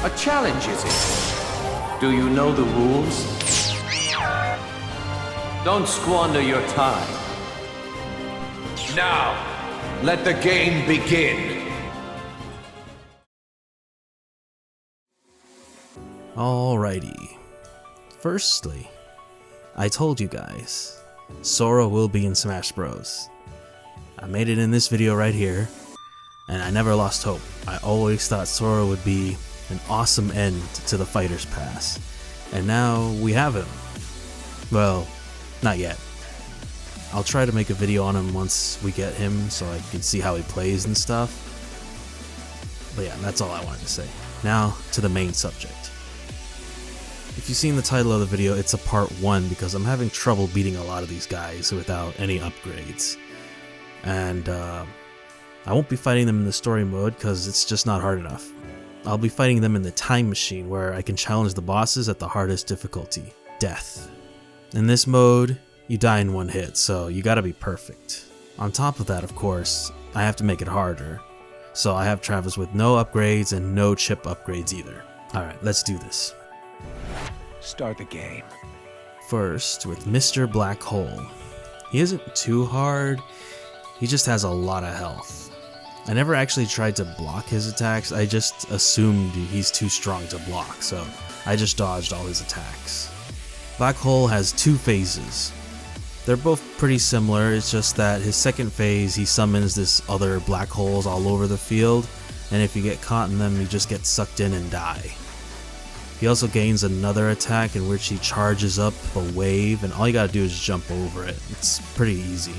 A challenge, is it? Do you know the rules? Don't squander your time. Now, let the game begin. Alrighty. Firstly, I told you guys, Sora will be in Smash Bros. I made it in this video right here, and I never lost hope. I always thought Sora would be an awesome end to the Fighter's Pass, and now we have him. Well, not yet. I'll try to make a video on him once we get him so I can see how he plays and stuff. But yeah, that's all I wanted to say. Now to the main subject. If you've seen the title of the video, it's a part 1 because I'm having trouble beating a lot of these guys without any upgrades. And I won't be fighting them in the story mode because it's just not hard enough. I'll be fighting them in the time machine where I can challenge the bosses at the hardest difficulty, death. In this mode, you die in one hit, so you gotta be perfect. On top of that, of course, I have to make it harder. So I have Travis with no upgrades and no chip upgrades either. Alright, let's do this. Start the game. First, with Mr. Black Hole. He isn't too hard, he just has a lot of health. I never actually tried to block his attacks, I just assumed he's too strong to block, so I just dodged all his attacks. Black Hole has 2 phases. They're both pretty similar, it's just that his second phase he summons this other black holes all over the field, and if you get caught in them you just get sucked in and die. He also gains another attack in which he charges up a wave and all you gotta do is jump over it. It's pretty easy.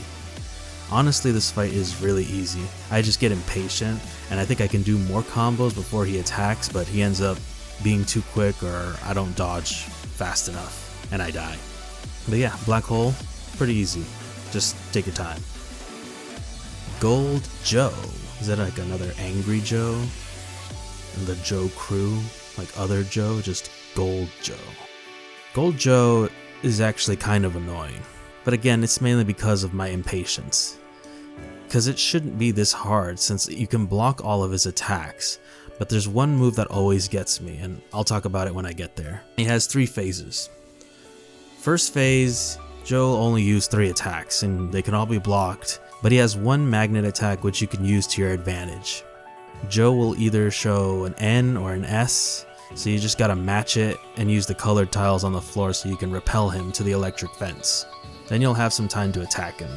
Honestly, this fight is really easy. I just get impatient and I think I can do more combos before he attacks, but he ends up being too quick or I don't dodge fast enough and I die. But yeah, Black Hole, pretty easy. Just take your time. Gold Joe. Is that like another Angry Joe? And the Joe crew? Like other Joe, just Gold Joe. Gold Joe is actually kind of annoying, but again, it's mainly because of my impatience. Because it shouldn't be this hard since you can block all of his attacks, but there's one move that always gets me, and I'll talk about it when I get there. He has 3 phases. First phase, Joe only used 3 attacks, and they can all be blocked, but he has 1 magnet attack which you can use to your advantage. Joe will either show an N or an S, so you just gotta match it and use the colored tiles on the floor so you can repel him to the electric fence. Then you'll have some time to attack him.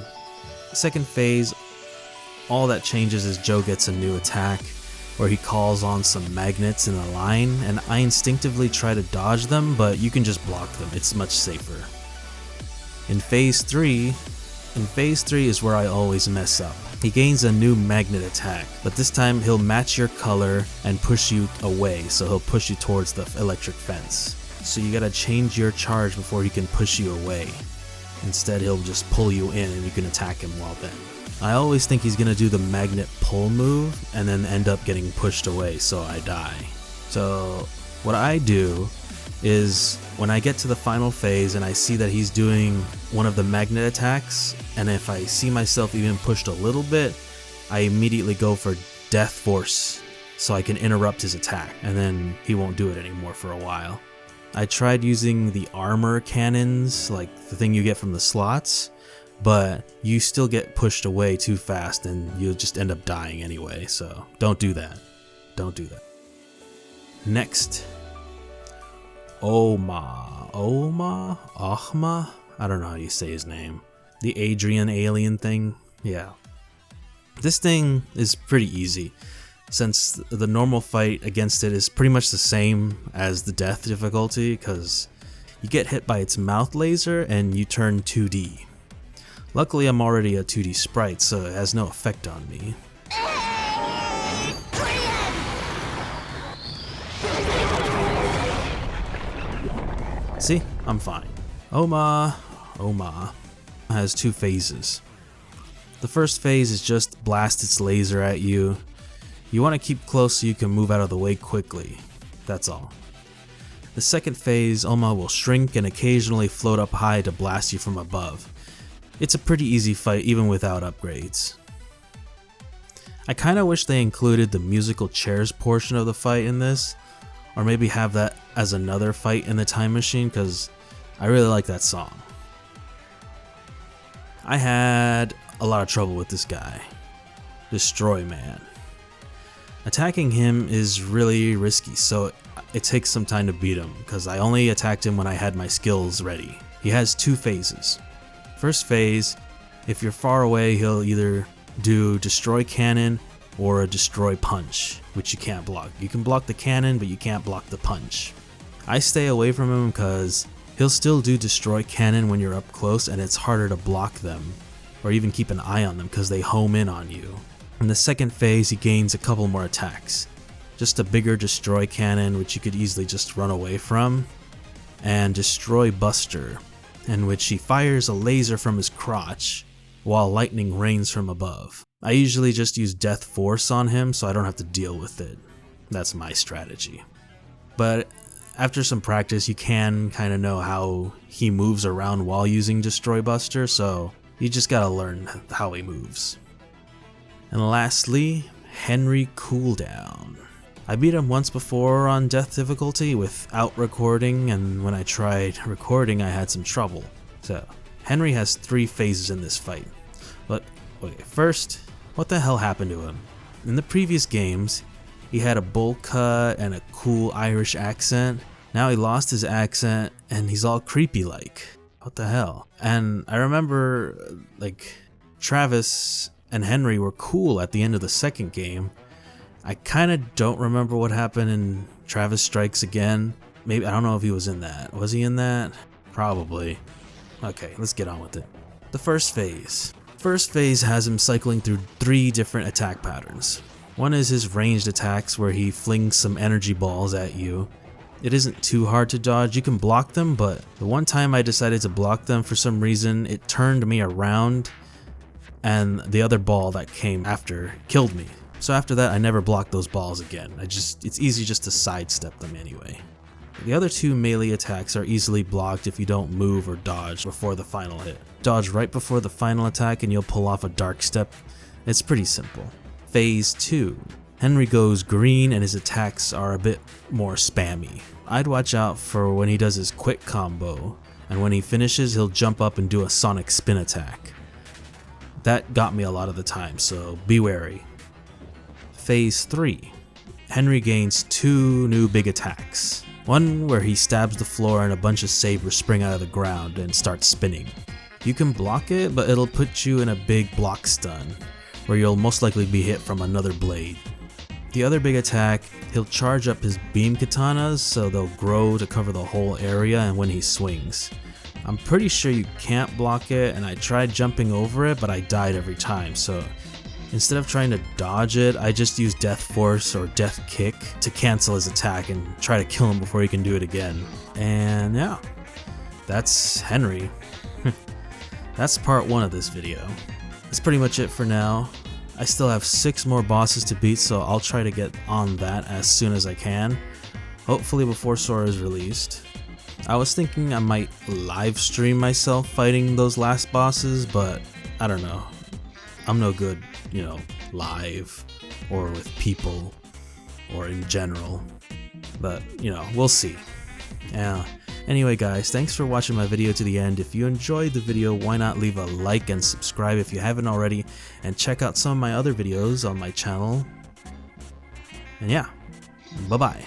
Second phase, all that changes is Joe gets a new attack where he calls on some magnets in a line, and I instinctively try to dodge them, but you can just block them, it's much safer. In phase 3 is where I always mess up. He gains a new magnet attack, but this time he'll match your color and push you away, so he'll push you towards the electric fence. So you gotta change your charge before he can push you away. Instead he'll just pull you in and you can attack him while then. I always think he's gonna do the magnet pull move and then end up getting pushed away, so I die. So what I do is when I get to the final phase and I see that he's doing one of the magnet attacks, and if I see myself even pushed a little bit, I immediately go for Death Force so I can interrupt his attack, and then he won't do it anymore for a while. I tried using the armor cannons, like the thing you get from the slots, but you still get pushed away too fast and you'll just end up dying anyway, so don't do that. Don't do that. Next, Ohma, I don't know how you say his name. The Adrian alien thing, yeah. This thing is pretty easy, since the normal fight against it is pretty much the same as the death difficulty, because you get hit by its mouth laser and you turn 2D. Luckily I'm already a 2D sprite, so it has no effect on me. See, I'm fine. Ohma has 2 phases. The first phase is just blast its laser at you. You want to keep close so you can move out of the way quickly. That's all. The second phase, Ohma will shrink and occasionally float up high to blast you from above. It's a pretty easy fight even without upgrades. I kinda wish they included the musical chairs portion of the fight in this. or maybe have that as another fight in the time machine because I really like that song. I had a lot of trouble with this guy, Destroy Man. Attacking him is really risky, so it takes some time to beat him because I only attacked him when I had my skills ready. He has 2 phases. First phase, if you're far away, he'll either do Destroy Cannon or a Destroy Punch, which you can't block. You can block the cannon, but you can't block the punch. I stay away from him because he'll still do Destroy Cannon when you're up close and it's harder to block them or even keep an eye on them because they home in on you. In the second phase, he gains a couple more attacks. Just a bigger Destroy Cannon, which you could easily just run away from, and Destroy Buster, in which he fires a laser from his crotch while lightning rains from above. I usually just use Death Force on him so I don't have to deal with it. That's my strategy. But after some practice, you can kind of know how he moves around while using Destroy Buster, so you just gotta learn how he moves. And lastly, Henry Cooldown. I beat him once before on Death difficulty without recording, and when I tried recording I had some trouble. So, Henry has 3 phases in this fight. But, okay, first, what the hell happened to him? In the previous games, he had a bowl cut and a cool Irish accent. Now he lost his accent and he's all creepy like. What the hell? And I remember, like, Travis and Henry were cool at the end of the second game. I kind of don't remember what happened in Travis Strikes Again. Maybe, I don't know if he was in that. Was he in that? Probably. Okay, let's get on with it. The first phase. First phase has him cycling through 3 different attack patterns. One is his ranged attacks where he flings some energy balls at you. It isn't too hard to dodge, you can block them, but the one time I decided to block them for some reason, it turned me around and the other ball that came after killed me. So after that I never blocked those balls again. It's easy just to sidestep them anyway. The other 2 melee attacks are easily blocked if you don't move or dodge before the final hit. Dodge right before the final attack and you'll pull off a dark step. It's pretty simple. Phase 2. Henry goes green and his attacks are a bit more spammy. I'd watch out for when he does his quick combo, and when he finishes he'll jump up and do a sonic spin attack. That got me a lot of the time, so be wary. Phase 3. Henry gains 2 new big attacks. One where he stabs the floor and a bunch of sabers spring out of the ground and start spinning. You can block it, but it'll put you in a big block stun, where you'll most likely be hit from another blade. The other big attack, he'll charge up his beam katanas so they'll grow to cover the whole area and when he swings. I'm pretty sure you can't block it, and I tried jumping over it but I died every time, so instead of trying to dodge it, I just use Death Force or Death Kick to cancel his attack and try to kill him before he can do it again. And yeah, that's Henry. That's part 1 of this video. That's pretty much it for now. I still have 6 more bosses to beat, so I'll try to get on that as soon as I can. Hopefully before Sora is released. I was thinking I might live stream myself fighting those last bosses, but I don't know. I'm no good, live or with people or in general. But, we'll see. Yeah. Anyway guys, thanks for watching my video to the end. If you enjoyed the video, why not leave a like and subscribe if you haven't already, and check out some of my other videos on my channel. And yeah, bye bye.